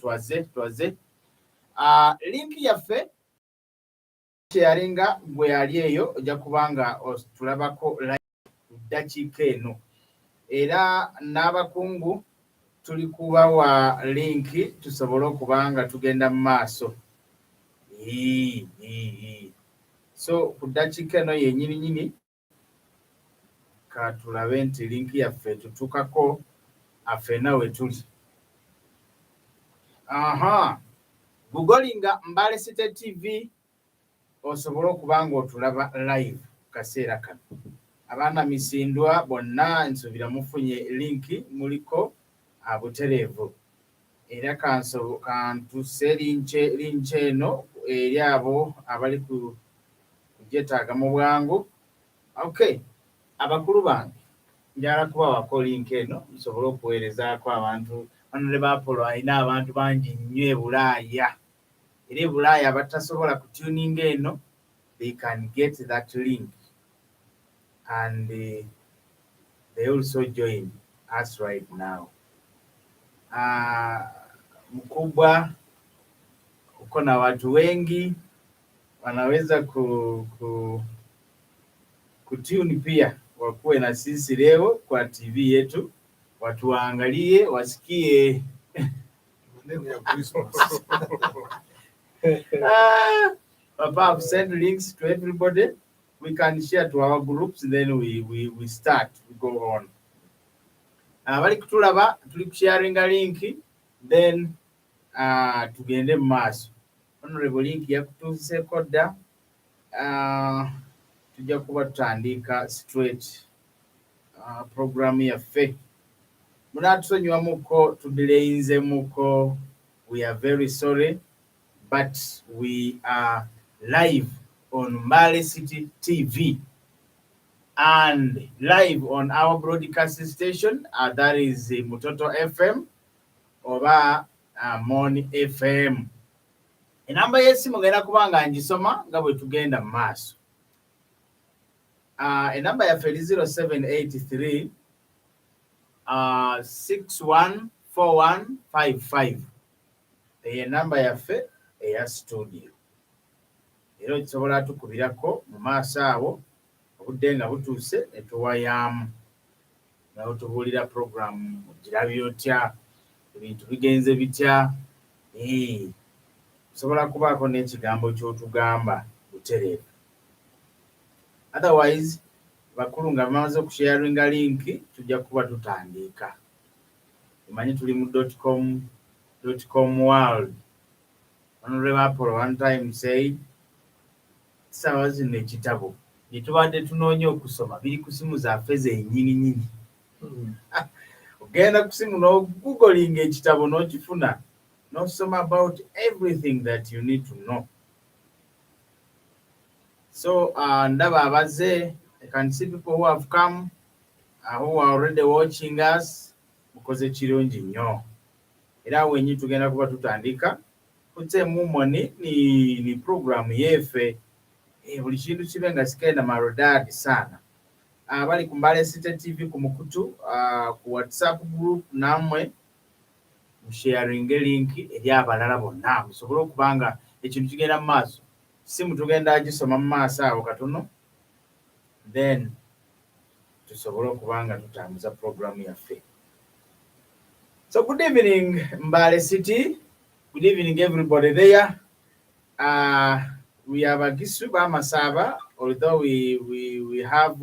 twaze link yaffe sharinga gwe yali eyo ojja kubanga tulabako live dakiika eno era n'abakungu tuli kubawa linki tusobole okubanga tugenda mu maaso. So ku dakiika eno yennyini ka tulabe nti linki yaffe tutukako afena we tuli. Googlinga Mbale City TV osobola okubanga otulaba live kaseera kano. Abaana misindwa bonna nsuubira mufunye linki muliko butereevu era kantuse linki eno eri abo abali kugyetaaga mu bwangu. Okay, abakulu bange njala kubawako linki eno musobole okuweerezaako abantu. Bano ba Appolo alina abantu bangi nnyo e Bulaaya era e Bulaaya abatasobola kutuninga eno, they can get that link and they also join us right now. Mkubwa uko na watu wengi wanaweza kutune pia, wakuwe na sisi leo kwa TV yetu, watu waangalie wasikie. Papa have sent links to everybody. We can share to our groups, then we start, we go on. Bali kutulaba tuli kusharinga linki, then tugende mu maaso. Honorable link yakutuuseko dda, tujja kuba tutandika straight program yaffe. Munatusonyiwamuko, tudelayinzemuko, we are very sorry, but we are live on Mbale City TV and live on our broadcast station, that is Mutoto FM oba Moni FM. Enamba y'essimu ngenda kubanga ngisoma nga bwe tugenda mu maaso. Enamba yaffe 0783 614155. Eyo enamba yaffe eya studio. Era okisobola tukubirako mu maaso awo obudde nga butuuse ne tuwayaamu. Nawe tubuulira program girabye otya, ebintu bigenze bitya. Osobola kubaako n'ekigambo ky'otugamba butereevu. Otherwise, bakulu nga bamaze okusharinga linki tujja kuba tutandika. Omanyi tuli mu .com world. Honorable Appolo one time said, sawa zino ekitabo bye tubadde tunoonya okusoma biri ku simu zaffe zennyini. Ogenda ku simu n'ogooglinga ekitabo n'okifuna n'osoma about everything that you need to know. So ndaba abaze, I can see people who have come, who are already watching us. Mukoze kirungi nnyo. Era wenyi tugenda kuba tutandika. Kutse mumoni ni program yefe. Buli kintu kibe nga sikenda marodadi sana. Bali ku Mbale City TV ku mukutu, ku WhatsApp group namwe musharinge linki eri abalala bonna musobole okubanga ekintu kigenda mu maaso. Simu tugenda gisoma mu maaso awo katono, then tusobole okubanga tutambuza program yaffe. So good evening Mbale City, good evening everybody there. We have a Gisu Masaba, although we have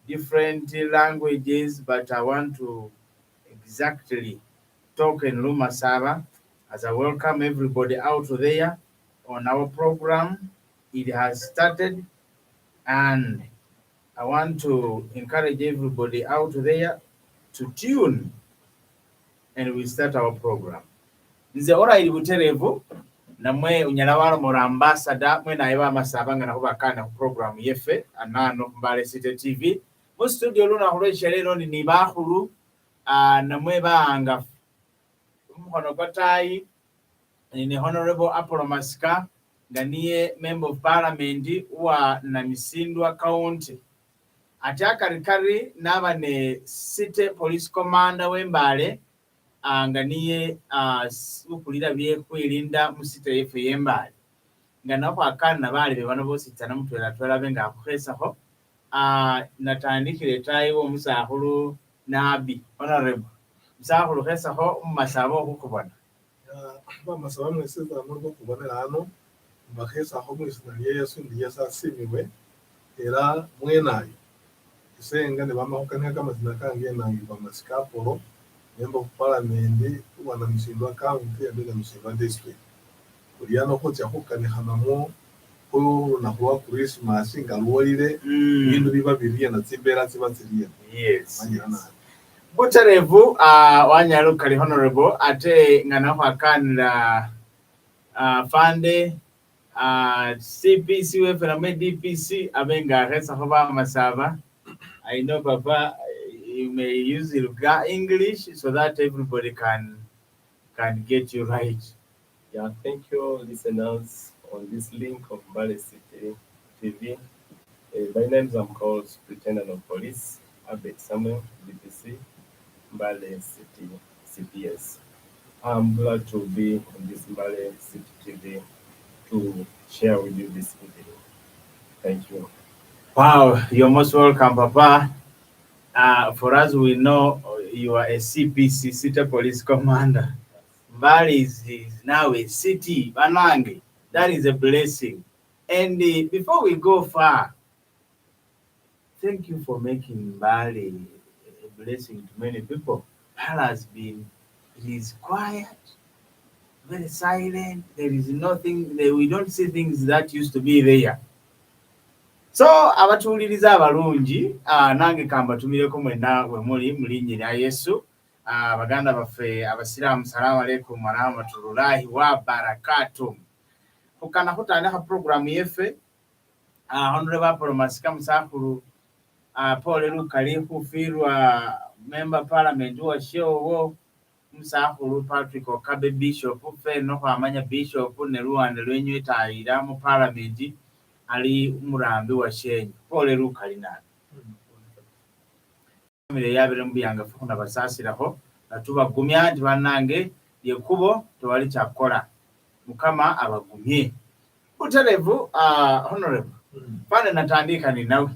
different languages, but I want to exactly talk in Lumasaba as I welcome everybody out there on our program. It has started and I want to encourage everybody out there to tune and we start our program. Nze alright buterevu namwe unyalawalo mora ambassador mwe na eba Masaba nga nakuba kana ku program yefe anano Mbale City TV. Mu studio luna hulesha lero ni bahulu namwe baanga mukono kwatai ni Honorable Appolo Masika nga niye Member of Parliament wa Namisindwa County. Ate akarikari n'aba ne City Police Commander w'Embale nga niye ukulira byekwirinda musita yefe yembale nga nako akana bali bebano bositsana mutwela twela benga akukhesaho natandikile tayiwo omusakhulu nabi honorable musakhulu khesaho mumasaba okhukubona bamasaba mwese zamuli okubonera hano mbakhesaho mwisina lya Yesu ndi yasasimiwe era mwenayo isenga ne bamahukanira kamazina kange nangibwa Masika Appolo member of parliament wana msindwa county ya msindwa district kuliano kotya khukanikhanamo na kuwa Christmas ngalwolile bindu biba bibye na tsimbera tsiba tsiliye. Yes. Butarevu wanyalukali honorable ate ngana kwakanira fande CPC wefe na DPC abenga resa hoba masaba. I know Papa you may use English so that everybody can get you right. Yeah, thank you listeners on this link of Mbale City TV. My name is called Superintendent of Police Abedd DPC Mbale City CPS. I'm glad to be on this Mbale City TV to share with you this video. Thank you. Wow, you're most welcome, Papa. For us, we know you are a CPC, City Police Commander. Mbale is now a city, Banange. That is a blessing. And before we go far, thank you for making Mbale a blessing to many people. Mbale it is quiet, very silent. There is nothing, we don't see things that used to be there. So abatuliriza abalungi nange kamba tumireko mwena we muli mulinyi lya Yesu baganda baffe abasiramu salamu alaykum wa rahmatullahi wa barakatuh. Kukana kutandika program yefe honorable Appolo Masika musakulu Paul Lukali kufirwa member parliament wa shewo musakulu Patrick Okabe bishop fe no kwamanya bishop ne Rwanda lwenyetayira mu parliament ali umurambi wa Shenyi Paul Lukali nani mire yabere mbiyanga funa basasiraho natubagumya ndibanange yekubo towali chakora mukama abagumye Butarevu honorable pale natandika ni nawe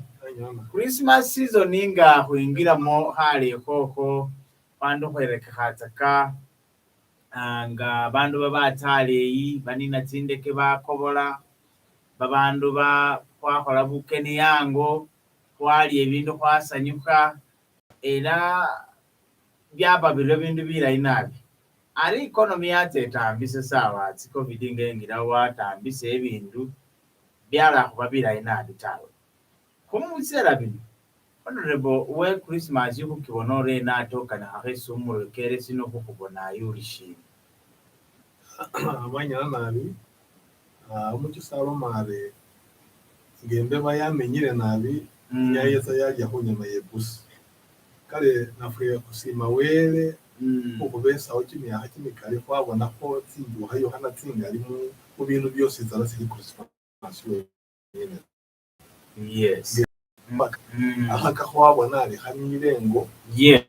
Christmas season inga huingira mo hali koko bandu kwereka hataka nga bandu babataleyi banina tindeke bakobola babandu kwakola bukeni yango kwali ebindu kwasanyuka era byaba biro bindu bilayi nabi ari economy yatetambise sawa ati covid ngengira watambise ebindu byala kuba bilayi nabi tawe kumusera bino honorable we Christmas yukukibonore natoka na haresu umurukere sino kukubona yurishi abanya nabi umucyo Salomare ngembe bayamenyire nabi yayeza yajya kunyama yebusa kale nafuye kusima wele ukubesa okimi hakimikale kwabona ko tsinduha Yohana tsingali mu bintu byose zara siri Christmas. Yes. Ahaka kwabona ari hamirengo yes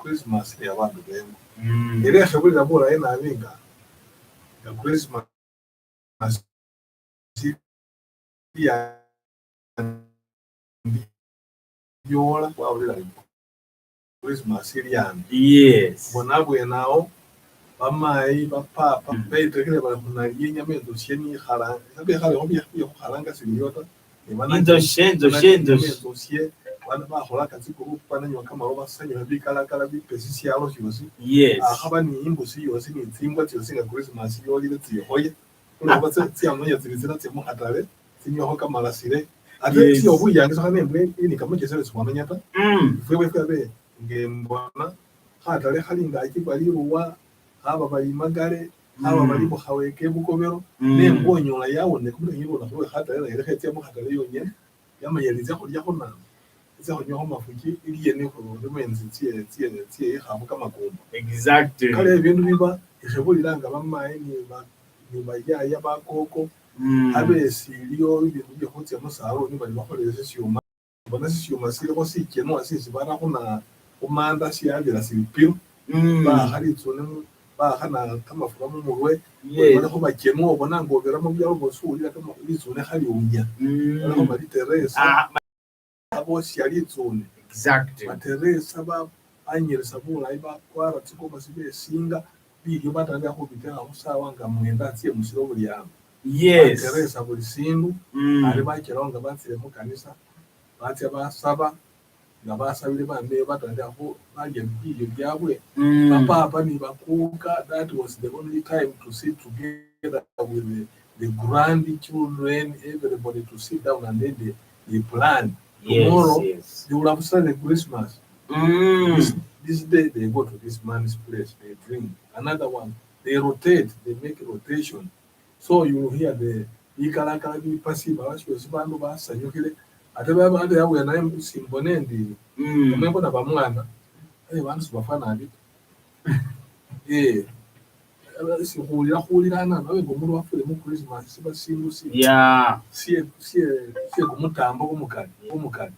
Christmas ya bantu bengo ere shobora bora ena abinga ya Christmas ya yola kwabula Christmas iriyan yes bonabwe nao bamayi bapapa betekele bali kunagiye nyamendo cyeni khala sabe khala hobi yo khalanga sibiyota indo shenzo dossier bana bahola kazi ko bana nyo kama roba sanyo bikala kala bi pesisi yalo yosi yes ahaba ni imbusi yosi ni tsimbwa tyosi nga Christmas yoli leti hoye kuno batse tsiamanya zilizira tsemo hatale sinyo ho kama lasire ate tyo buyanga so hanembe ini kama jesere swamanyata fwewe fwe ngembona hatale halinga akibali ruwa aba bali magare aba bali buhaweke bukobero nembonyola yawone kumwe yibona ko hatale yereketse mo hatale yonye yamayelize ko lya hona izo nyo mafuki iriye ne ko rumenzi tie habu kama gomba exactly kale ibintu biba ishobuliranga bamaye ni bayaya bakoko abesi liyo ibintu byo hotse musaro ni bali bakoreze siyuma bona siyuma sire ko sikeno asisi bana kuna umanda siyabira sibipiro bahari tsone bahana kama furamu muwe wala ko bakemo ubona ngo bera mu byaro bosurira kama izone hari unya wala ko bari Teresa abo siyari tsone exactly Teresa ba anyere sabula iba kwara tsiko basibe singa biyo batanga ko bitera usawa ngamwenda tsiye musiro buri yango yes Teresa buri sindu ari bakironga batsire mu kanisa batya basaba ngabasabire bambe batanga ko baje biyo byabwe papa ni bakuka. That was the only time to sit together with the grandchildren, everybody to sit down and then they plan. Tomorrow they will have started Christmas. This day they go to this man's place, they drink. Another one, they rotate, they make a rotation. So you will hear the ikalakala bi passive abashibandu basanyukire ataba abandi yawe na simbonendi umembo na bamwana bantu bafana abi sihulirana nawe ngo muri wafure mu Christmas siba sindu sie kumutambo kumukani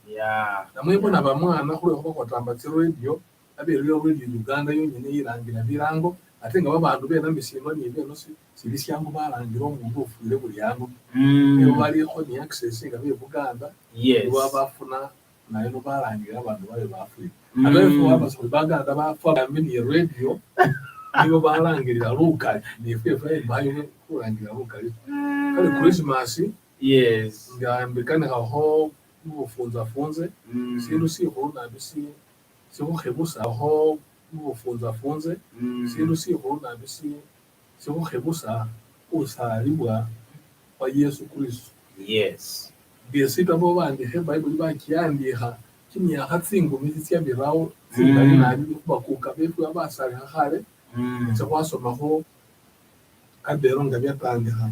namwembo na bamwana kule ko kwatamba radio abero radio Uganda yonyine yirangira birango atenga babantu bena misimo ni beno sibisi yangu barangira umuntu ufure buri yango iyo bari ko ni access ngabe Uganda bafuna nayo no barangira abantu babe bafuye abefo abaso baganda bafa mini radio nibo barangirira ruka ni fefe bayo kurangira ruka kale Christmas ngambikana aho ubufunza sindu siho nabisi siho hebusa aho ubufunza sindu siho nabisi siho hebusa usaribwa kwa Yesu Kristo besita bo bandi he Bible bakiyandiha kimya hatsingo mizisi ya birawo singari nabi kubakuka befu abasari hahare cyawasoma ho kabero ngabyatandiha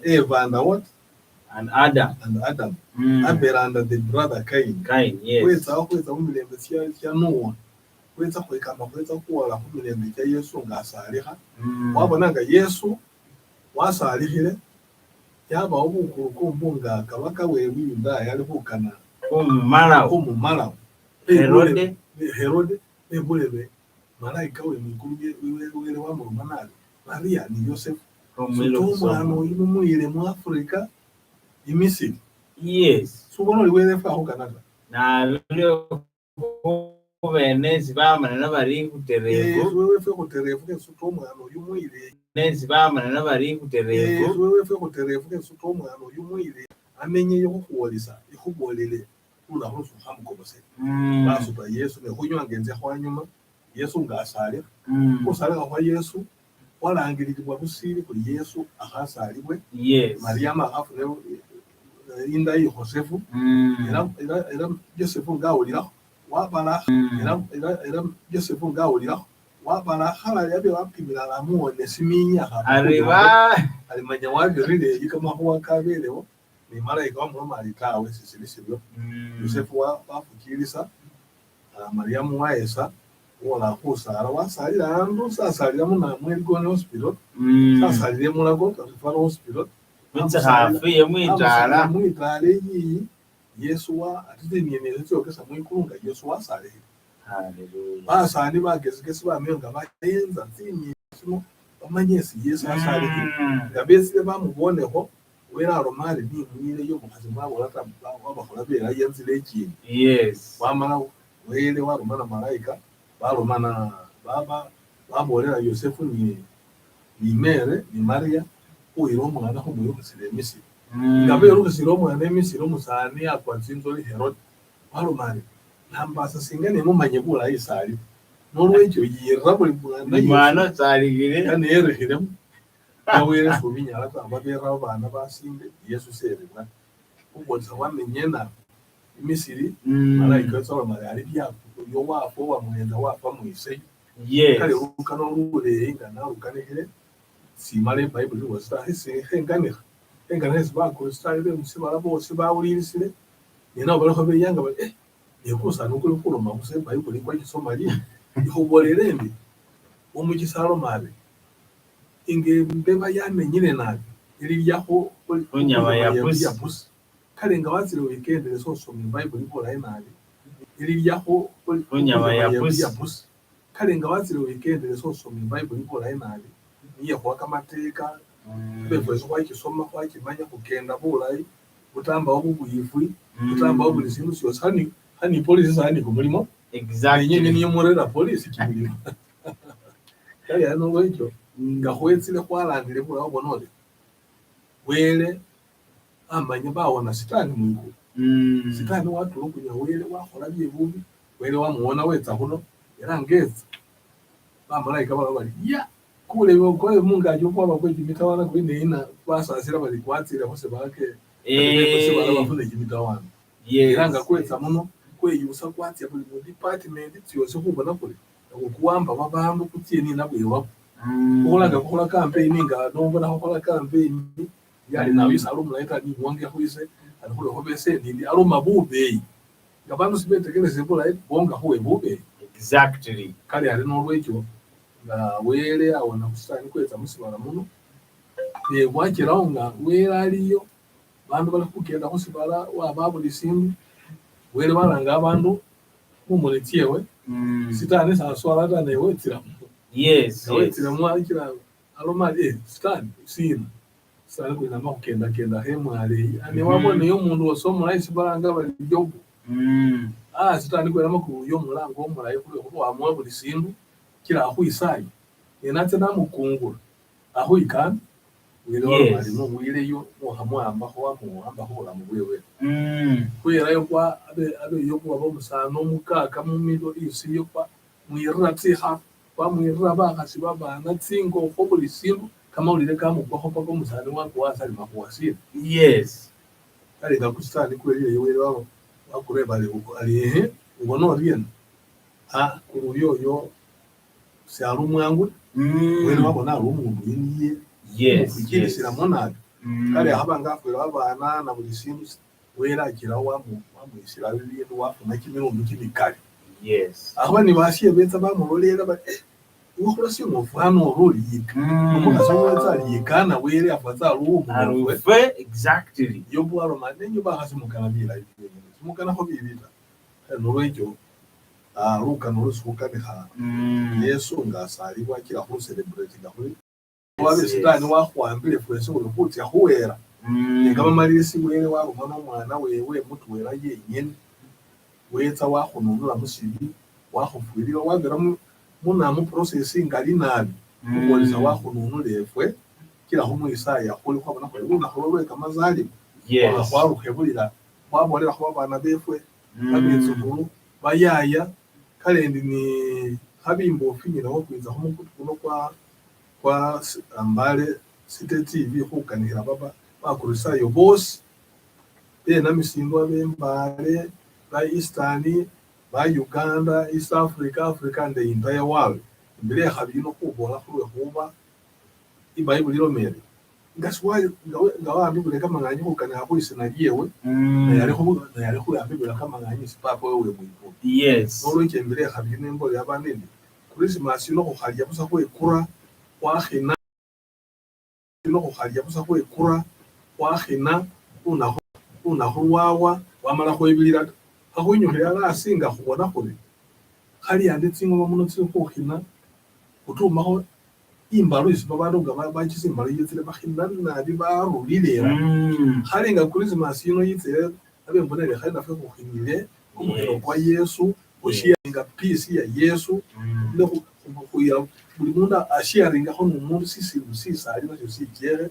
Eva and Adam Abera and the brother Cain kweza umbilembe cya Noah kweza kwekama kweza kuwala kumbilembe cya Yesu ngasariha wabonanga Yesu wasarihire yaba ubukuru mbunga kabaka wewe Yuda yali kukana umumara Herode ebulebe malaika we mikuruye wewe wa murumanari Maria ni Joseph umwana imumuyire mu Afrika imisiri subono liweze fa ho Canada na leo benezi bamana nabari kuterevu wewe fe kuterevu ke sutomwana yumuyire nezi bamana nabari kuterevu wewe fe kuterevu ke sutomwana yumuyire amenye yo kuwolisa ikubolele ula hoso hamukobose basuba Yesu ne hunywangenze hwanyuma Yesu ngasale kusala kwa Yesu walangirirwa busiri kuri Yesu akasalibwe Maria afune inda yi Josefu era Josefu ngawulira wabala era Josefu ngawulira wabala hala yabe wapimira lamuone siminya alimanya wabirire ikama huwa kabelewo ni malaika wa Muloma alitawe sisilisibyo Josefu wafukirisa Maria waesa wala kusala wasalira andu sasalira muna mwegone hospital sasalire mulago kafara hospital Minta hafi mwitala yi Yesu wa atitenyeneze cyokesa mwikurunga Yesu wasale haleluya basani bagezigese bamenga bayenza tinyisimo bamanyesi Yesu asale ngabese bamuboneho wera romari ni mwire yo mukazi mwabo lata babahola bera yenzile ikintu wamala wele wa romana malaika baromana baba baborera Yosefu ni mere ni Maria uiro mwana ho muyo kusilemisi ngabe yorukisiro mwana emisiro musani akwanzinzo li Herod baromari nambasa singane mumanye bula isali norwejo yira buli mwana tsarigire kanere hiremu awere fuminya lata ababera bana basinde Yesu serebwa ubonza wamenyena imisiri malaika tsaba mari ari bya yo wafo wa mwenda wafa mwise kale ukano rule ngana ukanehire simale Bible wasa hise hengane ba ko style musibara bose bawulirisire nina barako beyanga ba yekusa nukuri kuroma kuse Bible kwa Kisomali ihoborerende umugisaro mabe inge mbeba yamenyine nabi iri yaho unyama ya pusi kale ngawazire weekend so so Bible ibora nabi iliryaho Onyama ya pusi. pusi kale nga wazire weekend esosoma Bible ikola inabi niye kwaka mateka bevuze kwa ikisoma kwa kimanya kugenda bulayi butamba obubuyifwi butamba obulisindu syose hani police sani kumulimo Exactly. niyo murera police kimulimo kale ano wecho nga khwetsile khwalandile bula obonole wele amanya bawona sitani mwiko sitani watu okunya wele wakhola byebubi wele wamuona wetsa khuno era ngeza bamalayika bala bali ya kule kwa mungaji okwaba kwejimitawana kwine ina basasira bali kwatsira bose bake bose bala bafune jimitawana era nga kwetsa muno kweyusa kwatya buli mu department cyose kubona kule okuwamba babantu kutieni nabwewa kukhola campaign nga nobona kukhola campaign yali nawe salum laita ni wange khwise alikho khobese ndi aloma bube ngabantu sibetekeleze bula bonga huwe bube. Exactly. Kale ali n'olwekyo nga wele awona kusani kwetsa musibala muno wakirawo nga wele aliyo bantu bali kugenda musibala wababuli sindu wele balanga abantu mumulityewe sitani saswala tane wetira wetira mwakira alomali sitani sina sitani kwina makugenda hemwale ani wabone yo mundu osomola isibalanga bali jobu sitani kwina makuyo mulango omulaye kule kuba amwe buli sindu kila ahuisayi enatse namukungula ahuikana wile wali no wile yo muhamwamba hola mubwewe kwerayo kwa abe yo kwa bomusano mukaka mu middle east yo kwa mwirira tsiha kwa mwirira bakasi babana tsingo ko buli sindu kama ulile kama kwa pako musano wako wasali makuwasira kale ngakusitani kweli yo wile wabo wakureba ali ubono rien kuruyo si alumwangu wele wabona alumundu yiniye kukirisira monado kale abanga afwera abana na buli sindu wele akira wamwisira bintu wafuna kimirundu kimikali abani bashiye betsa bamulolera ba ukhola si mufano roli yika umukasonza yikana wele afaza alumundu exactly yobu alomane nyoba hasimukana mukana ho bibita nolwejo luka nolusuka biha yesu ngasali wakira ho celebrate ngakuri wabe sitani wakhwambile fwese ulukuti ahuwera ngaba malisi wele wabo mwana wewe mutu wera yenyene wetsa wakhununula musibi wakhufwirira wagera muna mu processing ali nabi ukolisa wakhununula efwe kila ho muisaya khuli kwabona ko una kholowe kamazali wakhwarukhebulira wabolera ho bana befwe babetsukulu bayaya kalendi ni habimbo finyira wo kwiza ho mukutu kuno kwa Mbale City TV hukanira baba bakurisayo boss bena misindo abembale ba Eastern ba Uganda East Africa and the entire world mbere habino kubola kuba iBible liromere ngaswa ngawa Bible kama nganye hukana hapo isinagiyewe yari ho ya Bible kama nganye sipapo wewe mwipo nolo ikembere habino mbole yabanene Christmas no khaliya busa ko ekura wakhina no khaliya busa ko ekura wakhina unaho wawa wamala khoibilira akhunyohera asinga khubona khuri khali yanditsingo muno tsikhokina utumaho imbalo isibabantu ngabachisimbalo yitsile bakhina nadi barulilera khali nga Christmas yino yitsile abembonele khali nafe khokhinile kumukiro kwa Yesu oshiyaringa peace ya Yesu no kuya buli mundu ashiyaringa ho numuntu sisisa ali nasho sikere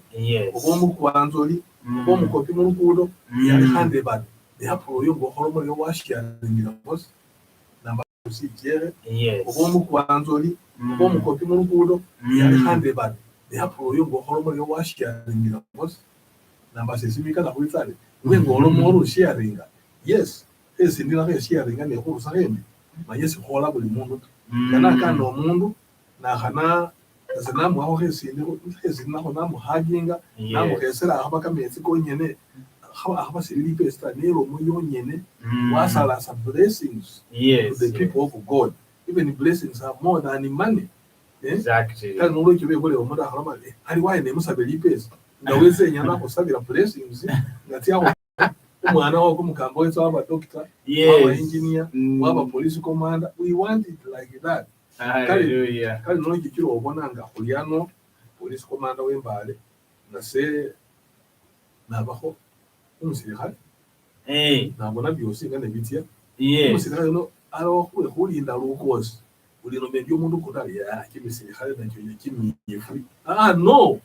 obomu kwanzoli obomu kopi mu rukudo yali hande bad Appolo yo ngohoro yo washiyaringa boss namba sikere obomu kwanzoli obomu kopi mu rukudo yali hande bad Appolo yo ngohoro yo washiyaringa boss namba sesimika na kuitsale ngolo mo sharinga yes ezindira ke sharinga ne ko usahembe mayesi khola buli mundu kana kana omundu na khana zinamu aho ezindira ko namu haginga namu kesera abakamezi ko nyene haba sili pesta nero moyo nyene wasala some blessings to the people of God. Even blessings are more than money. Exactly. Kana nolo kibe gole omuda harama ali waye ne musabeli pesa ngaweze nyana ko sabira blessings ngati aho umwana wako mukamba wethu waba doctor, waba engineer, waba police commander. We want it like that. Hallelujah. Kali no gikiro obona nga kulyano police commander w'Embale na se nabaho umusirikale nabona byose nga nebitia umusirikale no alo kulinda lukozi ulino mbyo mundu kutali ya kimisirikale nakyo kimyifu no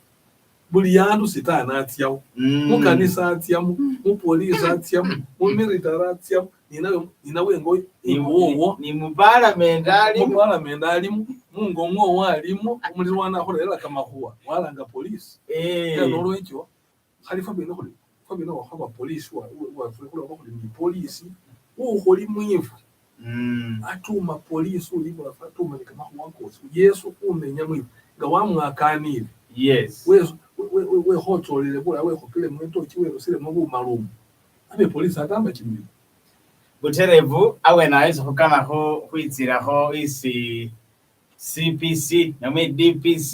buli yandu sitana atyawo mukanisa atyamu mu police atyamu mu military atyamu ninawe ngo iwowo ni mu parliament alimu mungo alimu umulirwana akolela kamahuwa walanga police nolo ekyo khalifa bino wakaba police wa ni police uholi mwivu atuma police ulibula fatuma ni kamahuwa kosi Yesu umenya mwivu nga wamwakanire we hotolele bula we khopile mwento chiwe usile mu malumu abe police atamba kimbi buterevu awe naweza kukamaho kwitsiraho isi CPC namwe DPC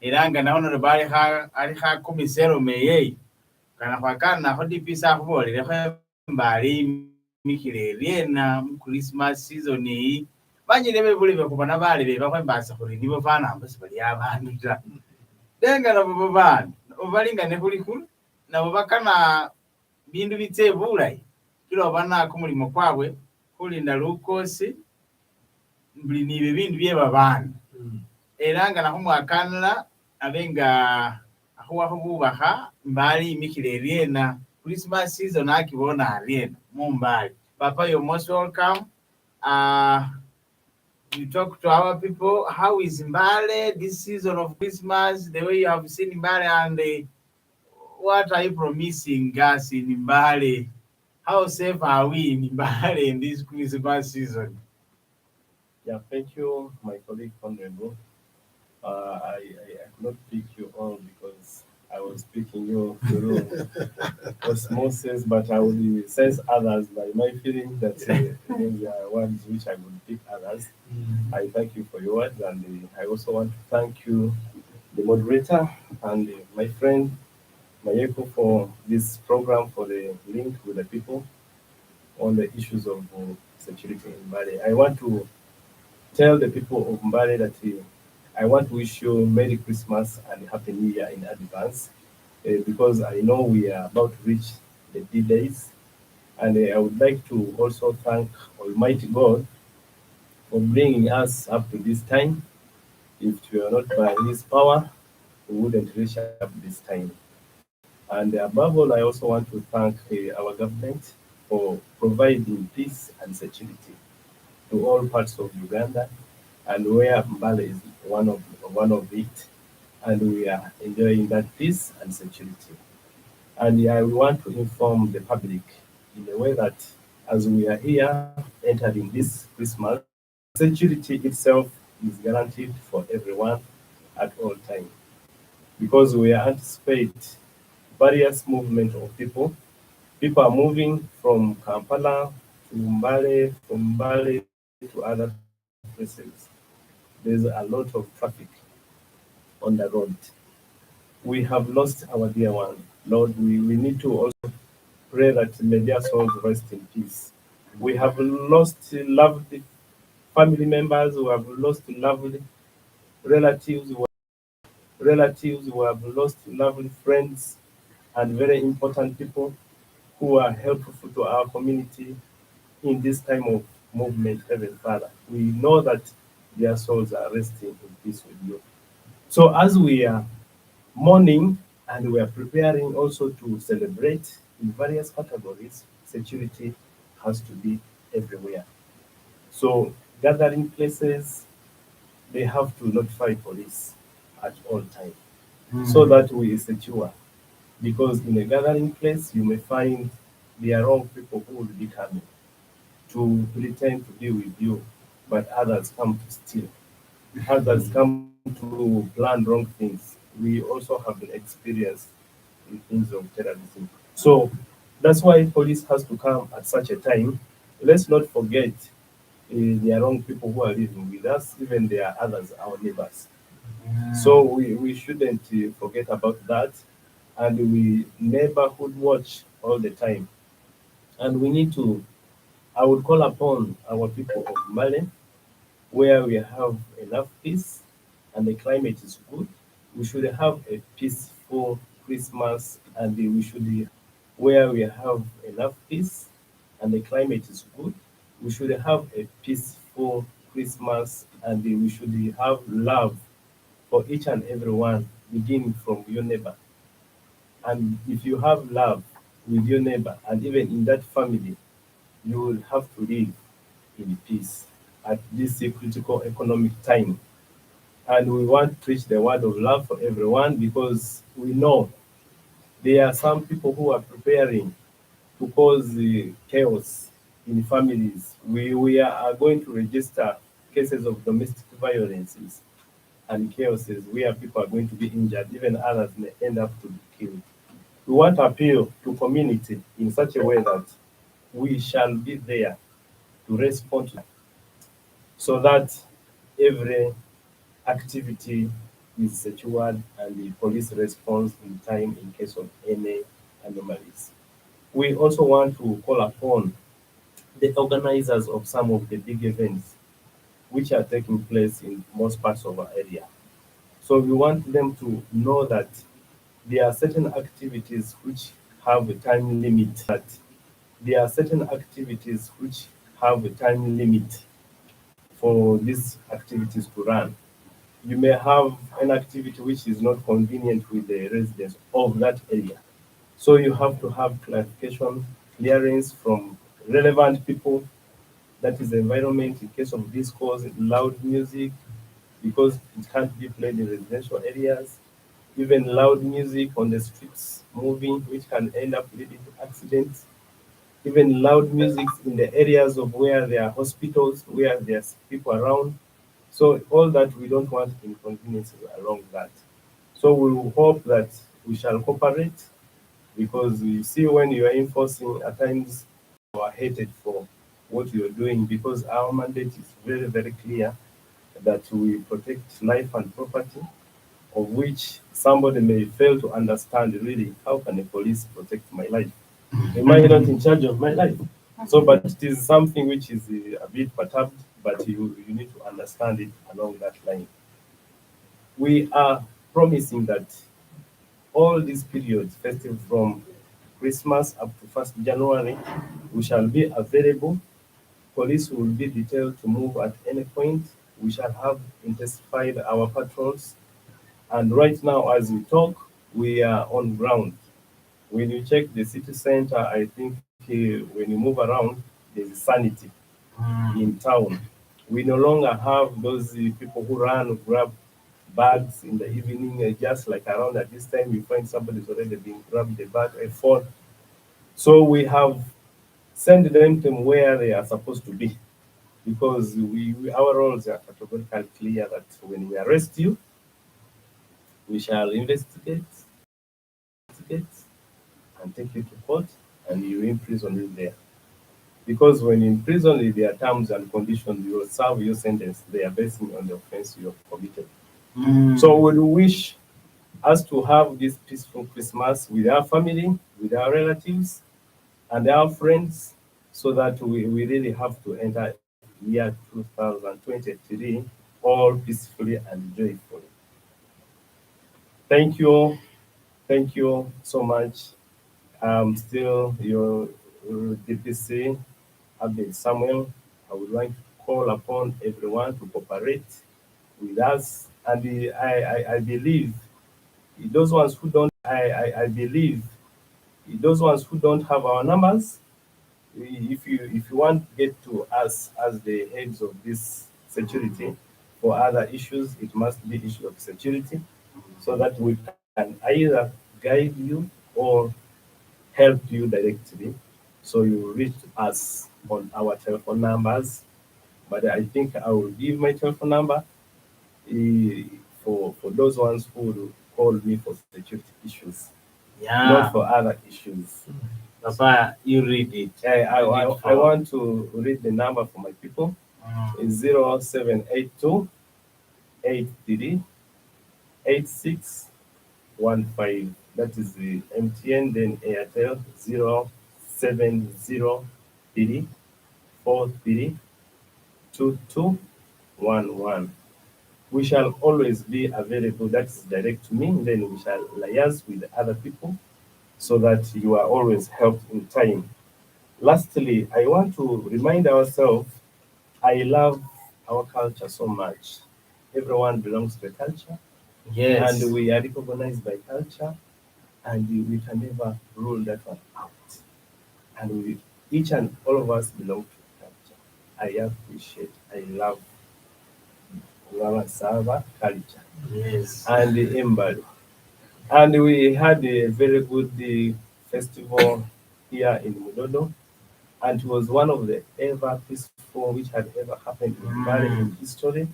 iranga na honorable ali ha komisero meye kana kwakana ho DPC ahubolere ho Mbale mikirere na Christmas season yi banyirebe bulibe kubona bale beba kwembasa kuri nibo fana ambasi bali abantu ta denga nabo bana obalingane kuli kulu nabo bakana bindu bitsebulayi kilo bana kumulimo kwabwe kulinda lukosi mbuli nibe bindu byeba bana eranga na kumwakanira abenga ahuwa kubaha Mbale mikirere na Christmas season akibona arena mu Mbale. Papa, you're most welcome. You talk to our people. How is Mbale this season of Christmas? The way you have seen Mbale and what are you promising us in Mbale? How safe are we in Mbale in this Christmas season? Yeah, thank you, my colleague Honorable. I could not pick you all because I was picking you through osmosis, but I will sense others by my feeling that there are ones which I will pick others. I thank you for your words, and I also want to thank you, the moderator, and my friend Mayeko, for this program, for the link with the people on the issues of security in Mbale. I want to tell the people of Mbale that I want to wish you Merry Christmas and Happy New Year in advance, because I know we are about to reach the D-Days, and I would like to also thank Almighty God for bringing us up to this time. If it were not by His power, we wouldn't reach up this time. And above all, I also want to thank our government for providing peace and security to all parts of Uganda, and where Mbale is one of it, and we are enjoying that peace and security. And I want to inform the public in a way that as we are here entering this Christmas, security itself is guaranteed for everyone at all times, because we anticipate various movement of people. People are moving from Kampala to Mbale, from Mbale to other places. There's a lot of traffic on the road. We have lost our dear one. Lord, we need to also pray that may their souls rest in peace. We have lost loved family members, who have lost loved relatives, who have lost lovely friends, and very important people who are helpful to our community in this time of movement, Heavenly Father. We know that their souls are resting in peace with you. So as we are mourning and we are preparing also to celebrate in various categories, security has to be everywhere. So gathering places, they have to notify police at all times so that we are secure. Because in a gathering place, you may find there are wrong people who will be coming to pretend to be with you, but others come to steal. Others come to plan wrong things. We also have an experience in things of terrorism. So that's why police has to come at such a time. Let's not forget there are wrong people who are living with us, even there are others, our neighbors. So we shouldn't forget about that. And we neighborhood watch all the time. And we need to, I would call upon our people of Mbale, where we have enough peace and the climate is good. We should have a peaceful Christmas, and we should, where we have enough peace and the climate is good. We should have a peaceful Christmas, and we should have love for each and every one, beginning from your neighbor. And if you have love with your neighbor, and even in that family, you will have to live in peace at this critical economic time. And we want to preach the word of love for everyone, because we know there are some people who are preparing to cause chaos in families. We are going to register cases of domestic violences and chaoses where people are going to be injured, even others may end up to be killed. We want to appeal to community in such a way that we shall be there to respond to, so that every activity is secured and the police responds in time in case of any anomalies. We also want to call upon the organizers of some of the big events which are taking place in most parts of our area. So we want them to know that there are certain activities which have a time limit, that there are certain activities which have a time limit for these activities to run. You may have an activity which is not convenient with the residents of that area. So you have to have clarification, clearance from relevant people, that is the environment, in case of discourse, loud music, because it can't be played in residential areas, even loud music on the streets moving, which can end up leading to accidents, even loud music in the areas of where there are hospitals, where there's people around. So all that, we don't want inconveniences along that. So we will hope that we shall cooperate, because you see, when you are enforcing, at times you are hated for what you are doing, because our mandate is very, very clear that we protect life and property, of which somebody may fail to understand really, how can a police protect my life? Am I not in charge of my life? So, but it is something which is a bit perturbed, but you need to understand it along that line. We are promising that all these periods, festive from Christmas up to 1st January, we shall be available. Police will be detailed to move at any point. We shall have intensified our patrols. And right now, as we talk, we are on ground. When you check the city center, I think when you move around, there's sanity in town. We no longer have those people who run, grab bags in the evening, just like around at this time, you find somebody's already been grabbed the bag, a phone. So we have sent them to where they are supposed to be, because our roles are categorically clear that when we arrest you, we shall investigate and take you to court, and you imprison you there. Because when in prison, there are terms and conditions, you will serve your sentence there based on the offense you have committed. So we wish us to have this peaceful Christmas with our family, with our relatives, and our friends, so that we really have to enter year 2023 all peacefully and joyfully. Thank you. Thank you so much. Still your DPC, Abedd Samuel. I would like to call upon everyone to cooperate with us. And I believe those ones who don't, I believe those ones who don't have our numbers, if you want to get to us as the heads of this security for other issues, it must be issue of security, so that we can either guide you or help you directly. So you reach us on our telephone numbers. But I think I will give my telephone number for those ones who will call me for security issues, not for other issues. Papa, you read it. I want to read the number for my people. It's 0782 83 8615. that is the MTN, then Airtel 07034322211. We shall always be available, that is direct to me, then we shall liaise with other people so that you are always helped in time. Lastly, I want to remind ourselves, I love our culture so much. Everyone belongs to a culture, Yes. and we are recognized by culture, and we can never rule that one out. And each and all of us belong to culture. I appreciate, I love our Sava culture Yes. and the Mbale. And we had a very good festival here in Mudodo, and it was one of the ever peaceful which had ever happened in Mbale in history.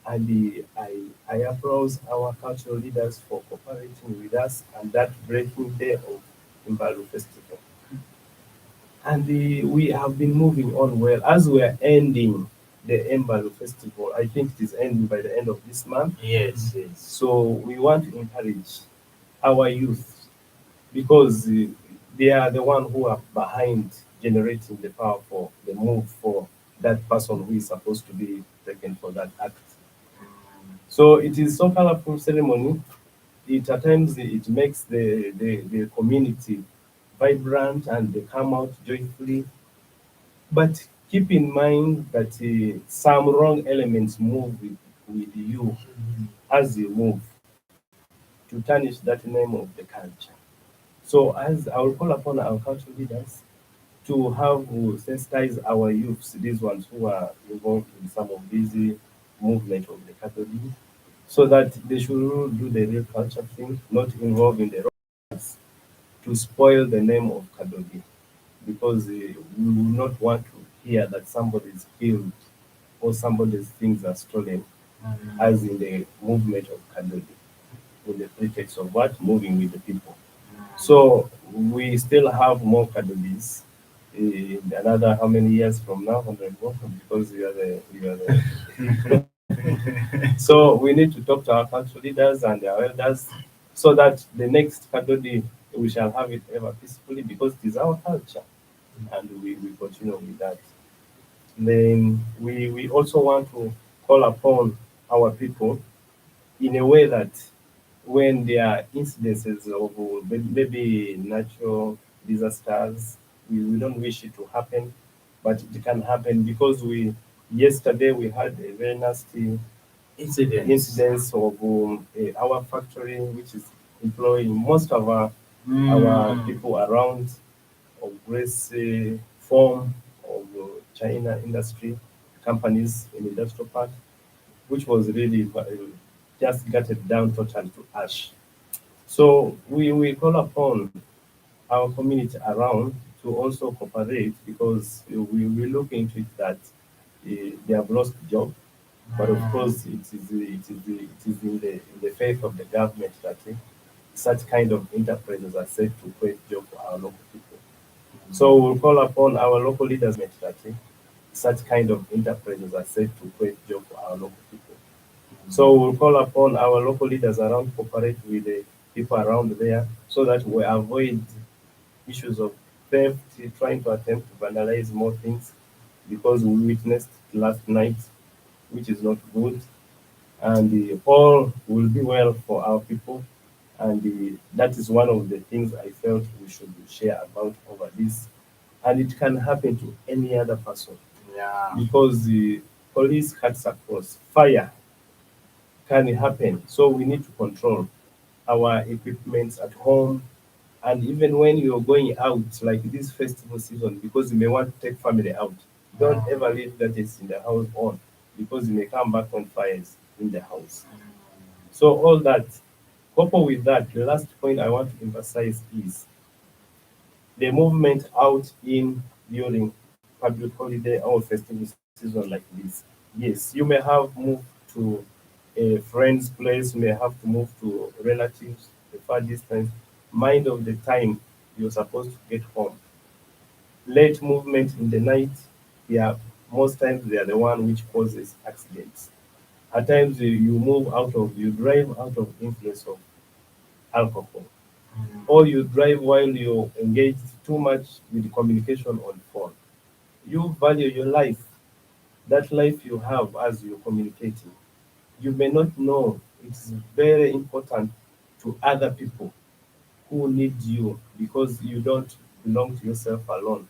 And I applaud our cultural leaders for cooperating with us and that breaking day of Mbale Festival. And we have been moving on well. As we are ending the Mbale Festival, I think it is ending by the end of this month. Yes. Yes. So we want to encourage our youth because they are the one who are behind generating the power for the move for that person who is supposed to be taken for that act. So it is so colorful ceremony. At times it makes the community vibrant and they come out joyfully. But keep in mind that some wrong elements move with you as you move to tarnish that name of the culture. So as I will call upon our cultural leaders to have sensitize our youths, these ones who are involved in some of these movement of the Catholic, so that they should do the real culture thing, not involve in the wrong to spoil the name of Kadogi, because we will not want to hear that somebody is killed or somebody's things are stolen, as in the movement of Kadogi, with the pretext of what? Moving with the people. So we still have more Kadogis in another how many years from now, because we are the so we need to talk to our cultural leaders and our elders so that the next Kadodi we shall have it ever peacefully because it is our culture and we continue with that. Then we also want to call upon our people in a way that when there are incidences of maybe natural disasters, we don't wish it to happen, but it can happen because yesterday we had a very nasty incidents of our factory, which is employing most of our people around of grace form of China industry companies in the industrial park, which was really just gutted down totally to ash. So we call upon our community around to also cooperate because we look into it that they have lost job, but of course it is in the faith of the government that such kind of enterprises are set to create job for our local people. So we'll call upon our local leaders that such kind of enterprises are set to create job for our local people. So we'll call upon our local leaders around to cooperate with the people around there so that we avoid issues of theft, trying to attempt to vandalize more things because we witnessed last night, which is not good. And all will be well for our people. And that is one of the things I felt we should share about over this. And it can happen to any other person. Yeah. Because the police cuts across. Fire can happen. So we need to control our equipment at home. And even when you're going out, like this festival season, because you may want to take family out, don't ever leave that is in the house on, because you may come back on fires in the house. So all that, coupled with that, the last point I want to emphasize is the movement out in during public holiday or festival season like this. Yes, you may have moved to a friend's place, you may have to move to relatives, a far distance. Mind of the time you're supposed to get home. Late movement in the night, yeah, most times they are the one which causes accidents. At times you drive out of influence of alcohol. or you drive while you engage too much with communication on phone. You value your life, that life you have as you're communicating. You may not know it's very important to other people who need you because you don't belong to yourself alone.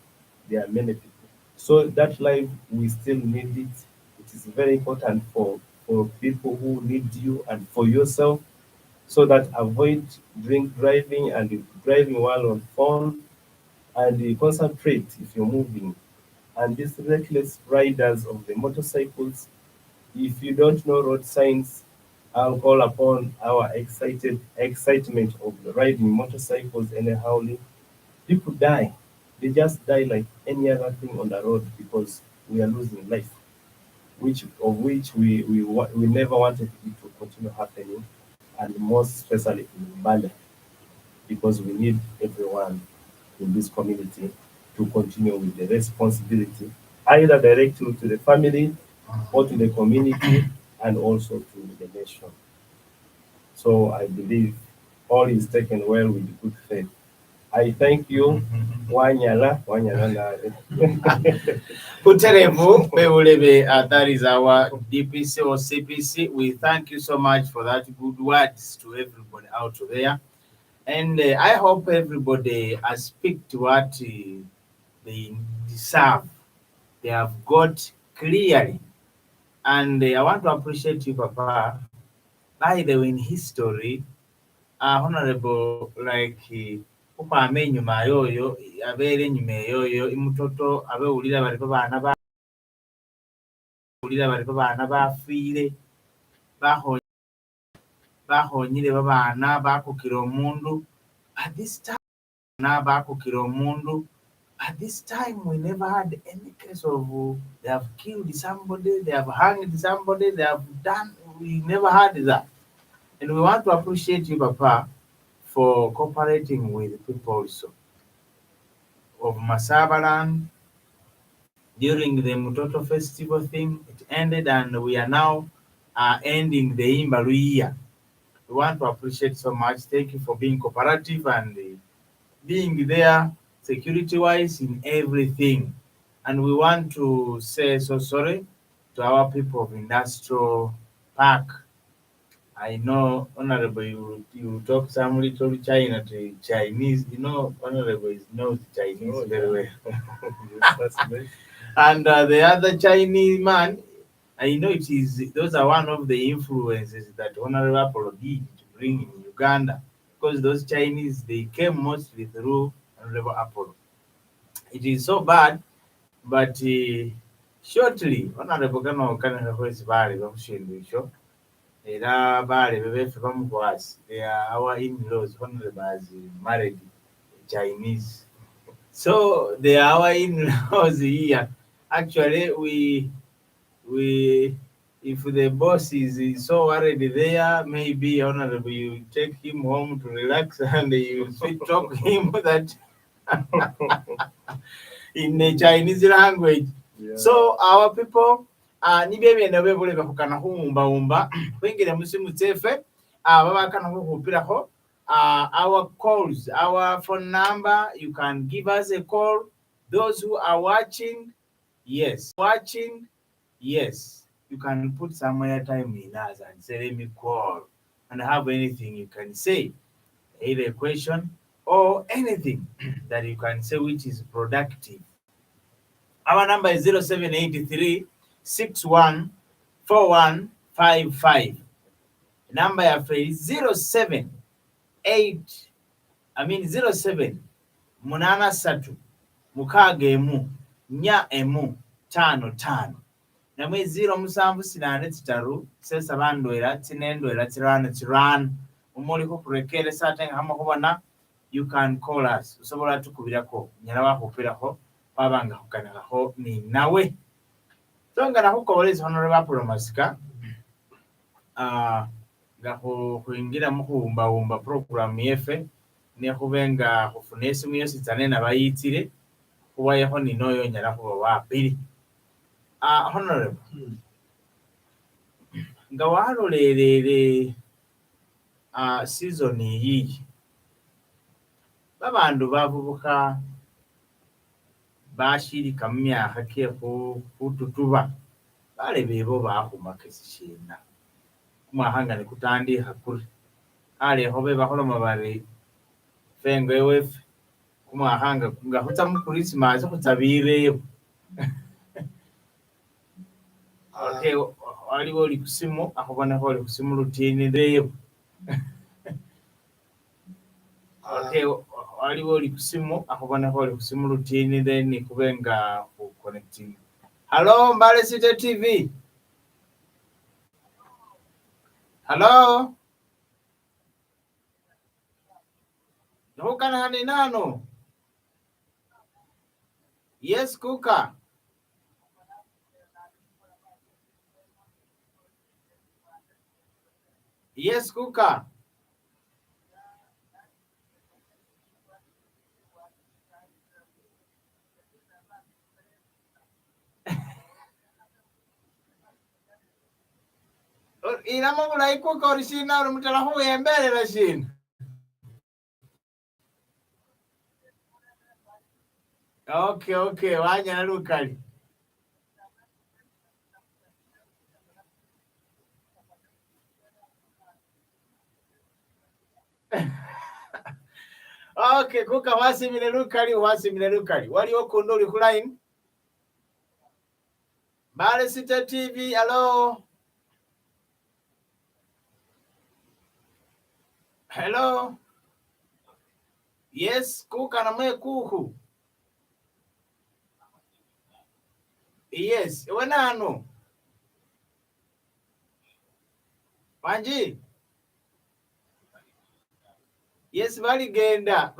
There are many people. So that life, we still need it. It is very important for people who need you and for yourself, so that avoid drink driving and driving while on phone, and concentrate if you're moving. And these reckless riders of the motorcycles, if you don't know road signs, I'll call upon our excitement of riding motorcycles anyhowly. People die. They just die like any other thing on the road because we are losing life, which we never wanted it to continue happening, and most especially in Mbale, because we need everyone in this community to continue with the responsibility, either directly to the family or to the community and also to the nation. So I believe all is taken well with good faith. I thank you. Wanyala Nare. Puterevu, Peulebe, that is our DPC or CPC. We thank you so much for that good words to everybody out there. And I hope everybody speak to what they deserve. They have got clearly. And I want to appreciate you, Papa. By the way, in history, honorable like ukwame enyuma yoyo abeera enyuma eyoyo imutoto abewulira baliko baana bafiire bahonyire babaana bakukira omundu. At this time bakukira omundu. At this time we never had any case of they have killed somebody, they have hanged somebody, they have done. We never had that. And we want to appreciate you, Papa, for cooperating with people also of Masabaland during the Mutoto festival thing. It ended, and we are now ending the Imbalu year. We want to appreciate so much. Thank you for being cooperative and being there security-wise in everything. And we want to say so sorry to our people of Industrial Park. I know, Honorable, you talk some little China to Chinese. You know, Honorable knows Chinese very well. That's nice. And the other Chinese man, I know it is. Those are one of the influences that Honorable Appolo did to bring in Uganda, because those Chinese, they came mostly through Honorable Appolo. It is so bad, but shortly, Honorable Kano Hoist Valley, show. Era Bale bebefe bamukwasi. They are our in-laws, Honorable as married Chinese. So they are our in-laws here. Actually, we if the boss is so already there, maybe Honorable you take him home to relax and you sweet talk him that in the Chinese language. Yeah. So our people nibyo byenda bebule bakukana huumba kwingire musimu tsefe babakana huhupiraho our calls, our phone number. You can give us a call. Those who are watching, yes, you can put some time in us and say, let me call and have anything you can say, either a question or anything that you can say which is productive. Our number is 0783 614155. Number ya free 07 83 4 namwe 0783 7 umuliko kurekere satenga hama kubona. You can call us. Usobola tukubirako nyala bakupirako babanga kukanako ni nawe. Tonga na hukoboleza Honorable Appolo Masika ngaho kuingira mukuumba program yefe ne kubenga hufunesi muyose tsane nabayitire kuba yaho ninoyo nyala kuba wapiri. Honorable, nga walolelele season iyi babandu bavubuka bashirika mu myaka ke kututuba bale bebo bahumaka esishina kumwahangane kutandiha kuri aleho bebakholoma bari fengo ewefe kumwahanga nga khutsa mu Christmas khutsa bireyo okay waliwo oli kusimu akhubonekho oli kusimu lutini reyo okay waliwo oli kusimu akhubonekho oli kusimu lutini then kubenga ku connecting. Hello Mbale City TV. Hello Hukana hani nano? Yes kuka. Yes kuka. Inama mulai kuka orishina urumutala hu yembele la shina. Okay, wanya lukali. Okay, kuka wasimile lukali. Wali okundo uli kuline? Mbale City TV, hello. Hello. Yes, kuka na mwe kuku. Yes, wenano. Wanji? Yes, baligenda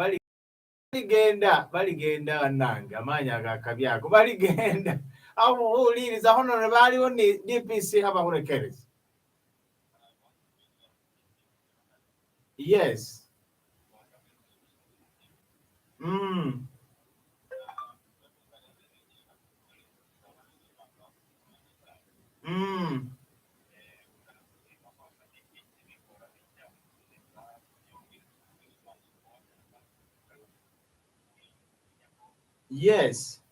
wananga amanya gakabyako baligenda aho uliriza hono ne baliwo ni DPC haba kurekereza. Yes. Yes.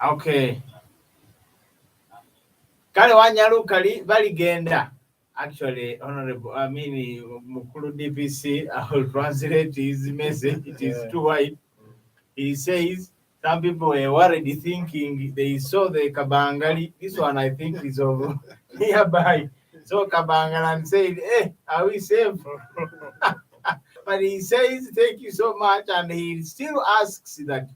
Okay. Kale wanyalukali baligenda. Actually, Honorable, Mukulu DPC, I will translate his message. It is too wide. He says, some people were worried thinking they saw the Kabangali. This one, I think, is over nearby. So Kabangalan said, hey, are we safe? But he says, thank you so much. And he still asks that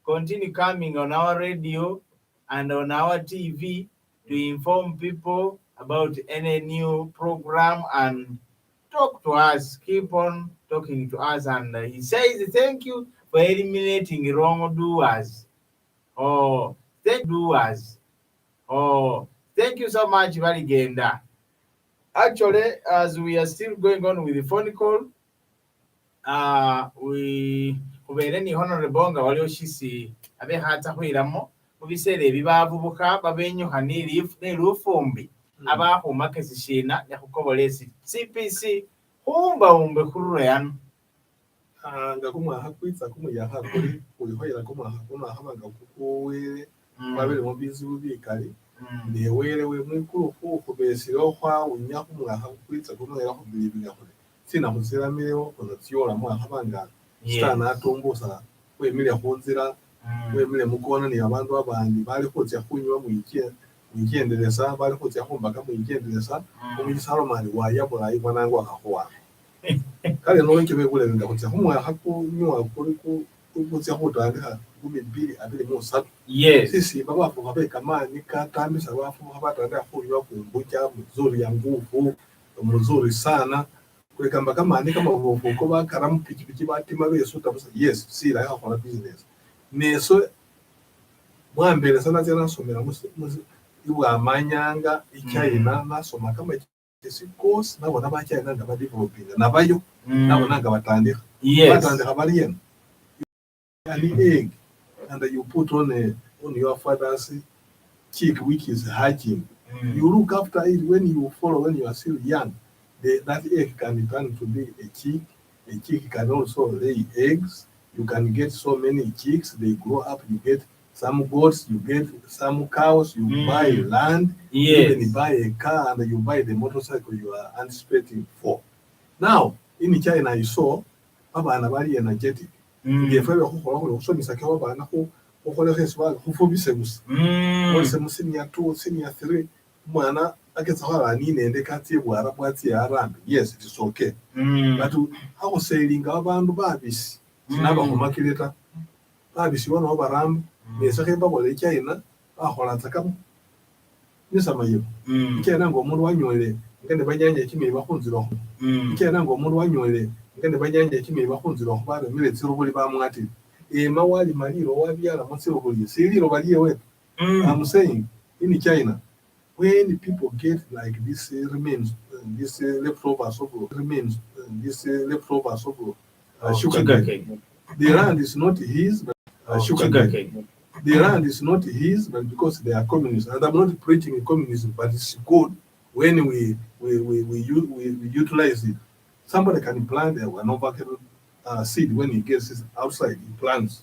continue coming on our radio and on our TV to inform people about any new program and talk to us, keep on talking to us. And he says, thank you for eliminating wrongdoers. Thank you so much, Valigenda. Actually, as we are still going on with the phone call, we ni Honorable nga waliwo shisi abe hata hwiramo mubisere ebibavubuka babenyuha n'erufumbi abahumaka zishina yakukobolesi CPC humbe kurura yano nga kumwaha kwitsa kumuyaha kuri ulihoyera kumwaha hamaga kukuwere babiri mu bizibu bikali newerewe mwikuru kubesiro kwa unya kumwaha kwitsa kumwera kubibiga kuri sina musiramireho onotiola mwaha banga stana atumbusa wemile hunzira wemile mukona ni abantu abandi bali kutya kunywa mwigendereza bali kutya humbaka mwigendereza umisaromani wayabula ibwanango akahuwa kale no nke begule nga kutya humwa hakunywa kuri ku ukuze kudala kumibili abili musatu Yes. sisi babafu babeka mani katambisa bafu abatanda kunywa kumbuja mzuri ya nguvu mzuri sana kwekamba kama ni kama vovo ko bakaramu pikipiki batima beso tabusa yes sila yakora business neso mwambere sana tena somera iwa amanyanga icyayina nasoma kama course nabona bacyayina ndabadeveloping nabayo nabona ngabatandika batandika bariyena an egg and you put on your father's cheek which is hatching. You look after it when you follow when you are still young. That egg can turn to be a chick. A chick can also lay eggs. You can get so many chicks. They grow up. You get some goats. You get some cows. You buy land. Even you buy a car and you buy the motorcycle you are anticipating for. Now in China, you saw Papa and very energetic. Ngefebe go somisa ke ba bana go le geswa go fobisemus go semusi ni ya 2 senior 3 mwana aketsa ga ni nende ka tie bwara bwatsi ya rambe. Yes, it is okay, but how go sailing abantu babisi sinaba go makileta babisi bona ba rambe bese ge ba go le China ba gola tsaka nisama yo ikena ngo umuntu wanyole ngende banyanye kimi ba kunziro ikena ngo umuntu wanyole ngende banyanje kimi bakunzira okubara miletsiro buli bamwati mawali maliro wabyala musiro buli siliro baliye we. I'm saying in China when people get like this remains this leftovers of sugar cane, the land is not his but sugar cane. The land is not his but because they are communists, and I'm not preaching communism, but it's good when we utilize it. Somebody can plant an avocado seed when he gets it outside. He plants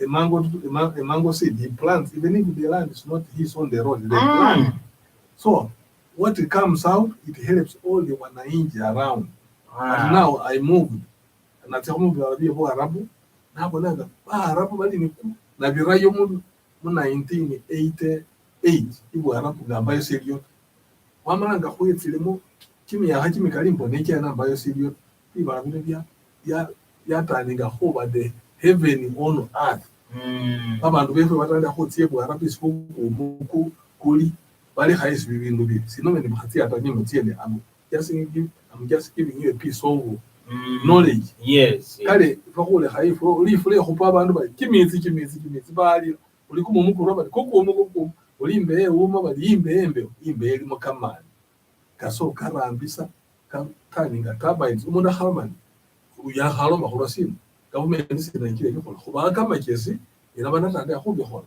a mango seed. He plants even if the land is not his on the road. They plant. So what it comes out, it helps all the wananchi around. And now I moved. And I tell you, Arabu. Now Arabu bali ni na birayo mu 1988. Ibu Arabu ngabayo seriyo. Wamanga kuyetsilemo kimi ya hakimi kalimbo neke na bayo seriyo. Iba bya ya taninga over the heaven on earth. Abantu befe batanda khotsiye bwa Arabu siku kuli bali haisi bibindu bi. Sinome ni bhati atanye mutiene amu. I'm just giving you a piece of knowledge. Yes. Kale fakole haifo ulifule khopa abantu ba kimizi bali uli kumumukuru bali koko ulimbe uma bali imbe eri mukamani kaso karambisa taninga turbines umuntu harman uya haloma khurasini government isina kile kho khoba kama kesi ina bana tanda ya khobe khona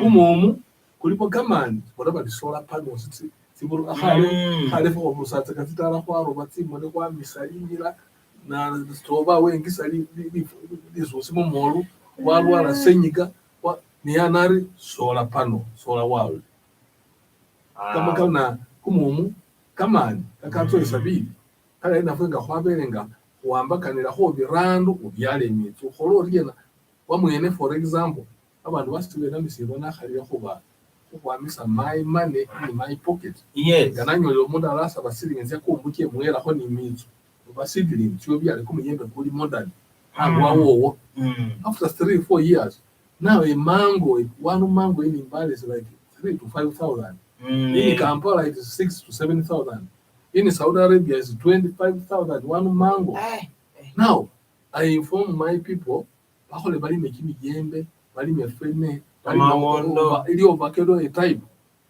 kumumu kulipo kamani bona bali solar panels siburu khale fo musatsa katitala khwaro batsimo le kwa misalingira na stoba wengi sali lisosimo molu walwala senyiga ni yanari solar panel solar wall kama kana kumumu kamani kakatso isabili kala inafunga khwabelenga wambakanira ho birandu ubyale mitsu kholo riena wamwene for example abantu basitube namisiro nakhalira khuba kwamisa my money in my pocket. Yes. Gananyo umuntu arasa basilinze kumbukiye muhera ho ni mitsu basidling cyo byale kumuyembe kuri modern agwawo. After 3-4 years now a mango, one mango in Mbale is like 3,000 to 5,000. In Kampala it is 6,000 to 7,000. In Saudi Arabia is 25,000 one mango. Now I inform my people bakole bali mekimi yembe bali mefene ili avocado a type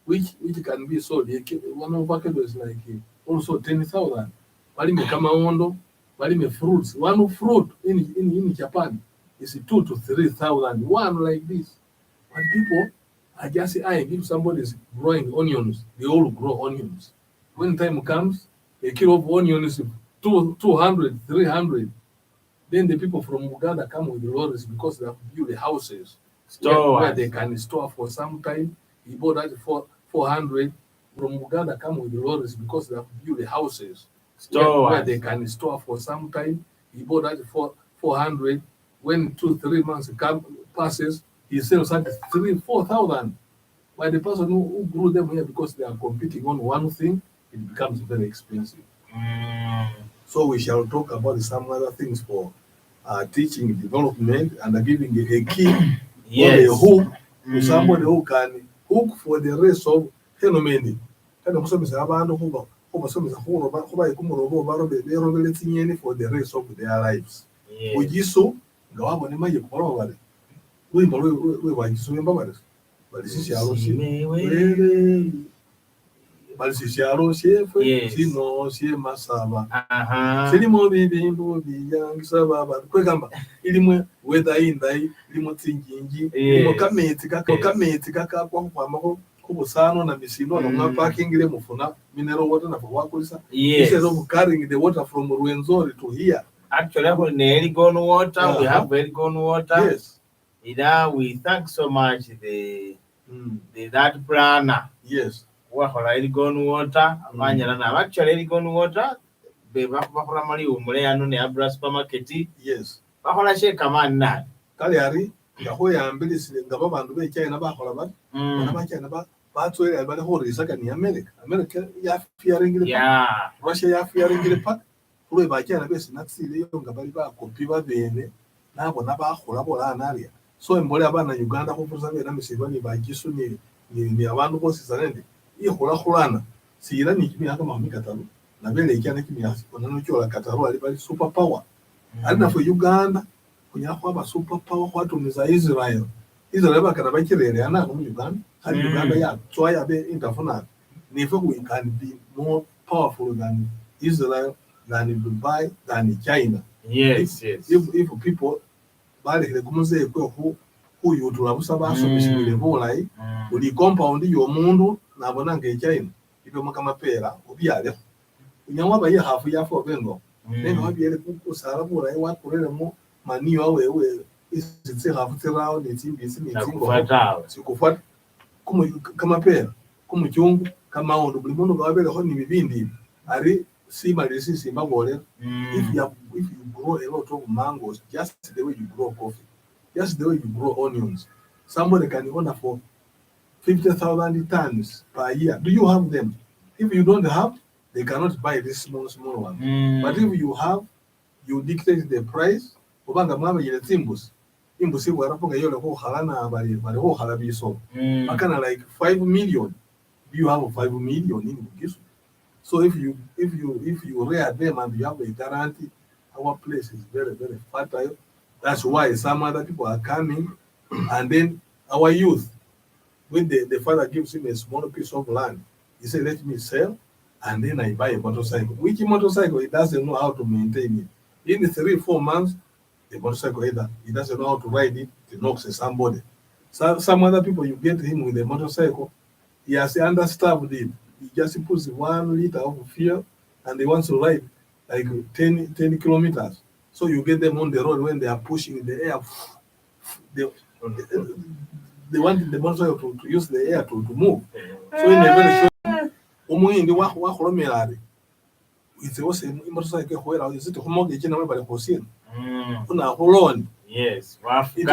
which can be sold. One avocado is like also 10,000. Bali mekama ondo bali me fruits. One fruit in Japan is 2,000 to 3,000. One like this. But people are just saying if somebody is growing onions, they all grow onions. When time comes, a kilo of onions is 200, 300. Then the people from Uganda come with the lorries because they have built the houses where they can store for some time. He bought that for 400. From Uganda come with the lorries because they have built the houses where they can store for some time. He bought that for 400. When 2-3 months passes, he sells at 3,000-4,000. But the person who grew them here because they are competing on one thing, it becomes very expensive. So we shall talk about some other things for teaching development and giving a key Yes. or a hook to somebody who can hook for the rest of phenomenon. Kind of some is about who some is a whole about who I come over for the rest of their lives. We just so go out when you make it. We want to remember this. But this is your Balsiciaro, Sino, Masaba. Cinema Bimbo, the young Saba, but Quegamba, Ilimo, whether in thy limotingi, Kameti, Kubosano, and Missino, and parking Remofona, mineral water of Wakusa. Instead of carrying the water from Ruenzori to here. Actually, I have very gone water. We have very gone water. Yes. We thank so much that planner. Yes. Wahola gone water. Actually, gone water. Bahola Mari Umuleano Neabra supermarket. Yes. Bahola shake a man now. Kaliari, Yahoya and Billy Gababa and the China Bahola, Manabachana, that's where I hold is like in America. America, fearing Russia, fearing the pack. Who by China best not see the young Gabariba, Copiva Bene, now Naba, Holabola area. So in Bolabana, Uganda, who was a Misivani by Gisuni, near one was an Holana. See, you need me, Akamikatalu. Navele can me ask on an Cataru, superpower. And for Uganda, when you have a superpower, what is Israel? Israel can make it Uganda, and Uganda, try a bit interfonal. Never we can be more powerful than Israel, than in Dubai, than in China. Yes. If people bali the Gumuze who you to Abusaba, so the whole life, when you compound your mundo, Nabonanga China, if you make a pera, Obiade. You know what I have here for Bengo. Then I'll be able to Sarabu, I want to read more money away. Is it half around the team? It's in Sikofat. Come up here, come young, come out, the Blimono Gabriel Honey Vindi. I see my disease in Mabore. If you grow a lot of mangoes, just the way you grow coffee, just the way you grow onions, somebody can order for 50,000 tons per year. Do you have them? If you don't have, they cannot buy this small one. But if you have, you dictate the price. Obanga mama yele timbus. Imbusi waraponga yole ho halana bari ho halabiso. Makana like 5 million. Do you have 5 million in Bugisu? So if you rear them and you have a guarantee, our place is very, very fertile. That's why some other people are coming. And then our youth, when the father gives him a small piece of land, he said, let me sell, and then I buy a motorcycle. Which motorcycle, he doesn't know how to maintain it. In 3-4 months, the motorcycle either, he doesn't know how to ride it, he knocks somebody. So, some other people, you get him with a motorcycle, he has understaffed it. He just puts 1 liter of fuel, and they want to ride like 10 kilometers. So you get them on the road when they are pushing in the air. They want the motorcycle to use the air to move. So in a very short in the Wahomelari, it's also a motorcycle where is it homologated general by the Hossein? Yes, it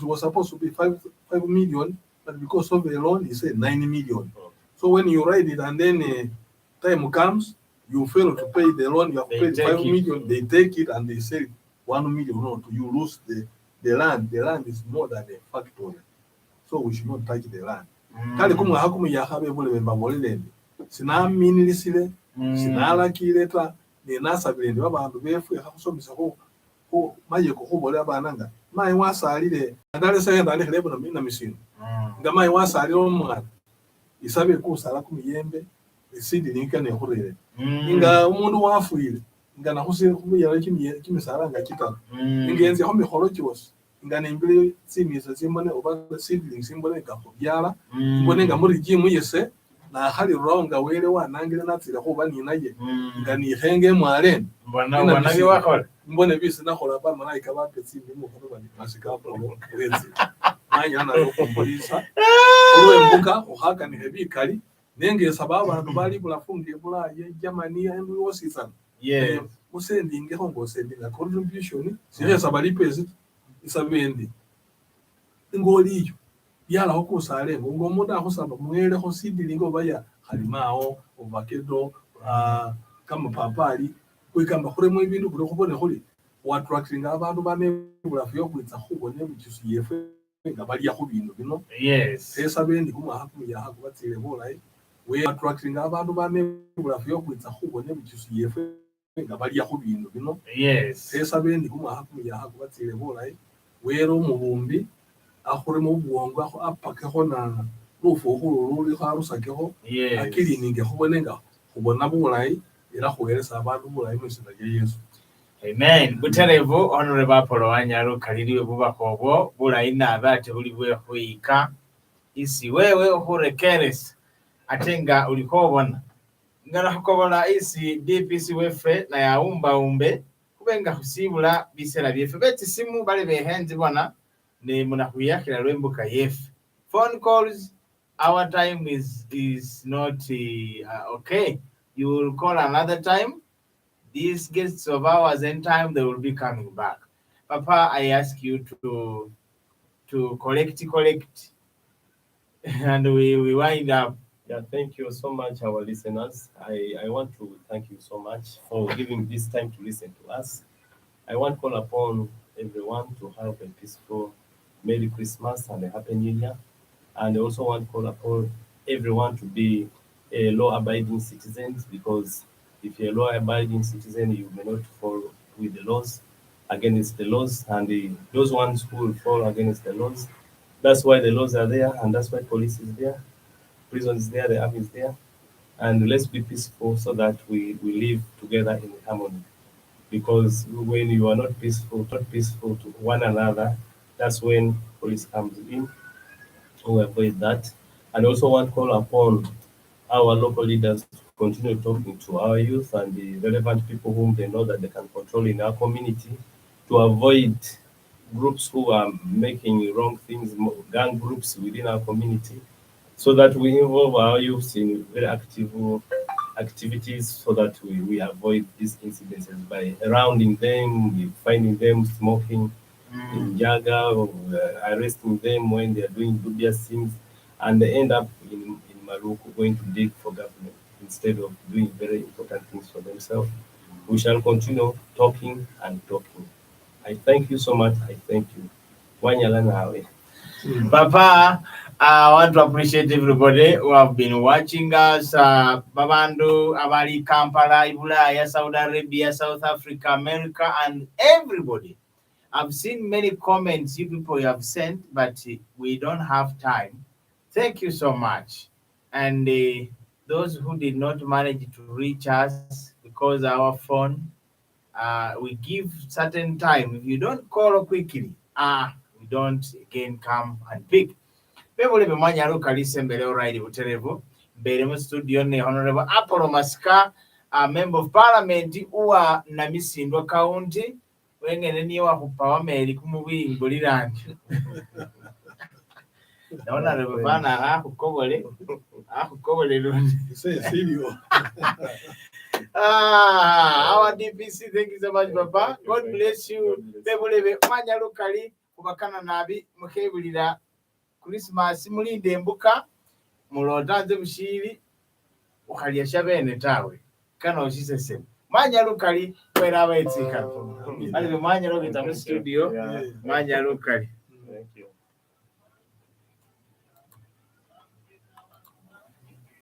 was supposed to be 5 million, but because of the loan, he said 9 million. So when you ride it and then time comes, you fail to pay the loan, you have paid 5 million, they take it and they say 1 million. No, you lose the land. The land is more than a factory. So we should not touch the land. Kali kumu hakumu ya habe bole bemba molende. Sina minili sile, sina la kileta, ni nasa bilende babandu befu ya hakusomisa ko maye ko bole abananga. Mai wasalile, ndale sa ndale lebo na misino. Ngama wasalile omwana. Isabe ko sala kumiyembe, isidi ninkane horere. Inga umuntu wafuile, inga nahuse kubiyala kimisala ngakitaka. Ingenzi ho mihoro cyose. Ingana imbere simiza simbone oba seedling simbone gakobyala mbone ngamuri gimu yese na hali ronga wele wanangire natsira ko bani naye ngani henge mwalen mbona bi wakora mbone bisi nakola ba malaika ba petsi mu ko bani Masika Appolo wezi anya na ko polisa uwe mbuka uhaka ni hebikali nenge sababu abantu bali bulafungiye bula ye Germany and wosisa musendinge ho ngo sendinga contribution sire sabali pezi isabendi ngoliyo yala hokusale ngo umuntu akusaba mwele ho sidilingo baya halimao ovakedo kama papali kwikamba kuremo ibintu kuri kubone holi attracting abantu banebula fyo kwitsa khubone muchisu yefe nga baliya khubindu bino. Yes. Esabendi kumwaha kumuyaha kubatsile bulayi. We attracting abantu banebula fyo kwitsa khubone muchisu yefe nga baliya khubindu bino. Yes. Esabendi kumwaha kumuyaha kubatsile bulayi. Wero mubumbi akhuremo bwongo apakekho na lufu khululi kharusakeho. Yes. Akilininge khubonenga khubona bulayi era khuwelesa abantu bulayi mw'isina lya Yesu. Amen. Buterevu Honorable Appolo Wanyalo kaliliwe bubaka obwo bulayi nabe ate buli bwekhuyika isi wewe okhurekeresa ate nga uliko obona nga nakhukobola isi DPC wefe na yaumbaumbe kubenga khusibula bisela byefe betisimu bali behenzi bona ne munakhuyakila lwembuka yefe. Phone calls, our time is not okay. You will call another time. These guests of ours in time, they will be coming back. Papa, I ask you to collect, and we wind up. Yeah, thank you so much, our listeners. I want to thank you so much for giving this time to listen to us. I want to call upon everyone to have a peaceful Merry Christmas and a Happy New Year. And I also want to call upon everyone to be a law-abiding citizens, because if you're a law-abiding citizen, you may not fall with the laws, against the laws, and those ones who will fall against the laws. That's why the laws are there, and that's why police is there, prison is there, the army is there. And let's be peaceful so that we live together in harmony. Because when you are not peaceful to one another, that's when police comes in. We avoid that. And also want to call upon our local leaders to continue talking to our youth and the relevant people whom they know that they can control in our community, to avoid groups who are making wrong things, gang groups within our community, so that we involve our youth in very active activities, so that we avoid these incidences by surrounding them, finding them smoking in Jaga, or arresting them when they are doing dubious things, and they end up in Maluku going to dig for government instead of doing very important things for themselves. We shall continue talking and talking. I thank you so much. I thank you. Wanyala nawe. Papa, I want to appreciate everybody who have been watching us. Babandu, Abali, Kampala, Ibulaya, Saudi Arabia, South Africa, America, and everybody. I've seen many comments you people have sent, but we don't have time. Thank you so much. And those who did not manage to reach us because our phone, we give certain time. If you don't call quickly, we don't again come and pick. Bebole bemanya lokalise mbele already buterevu. Mbele mu studio ne Honorable Appolo Masika, a member of parliament uwa Namisindwa County. Wengene niwa kupawa meri kumubingo liranje. Naona rebana akukobole lundi. Silio. Our DPC, thank you so much, Papa. God bless you. Bebulebe manya lokali kubakana nabi mukebulira Christmas mulinde mbuka mulotanze bushiri ukhaliya shabene tawe kana oshisese manya lokali kwera abaitsika ali manya lokita mu studio manya lokali. Thank you.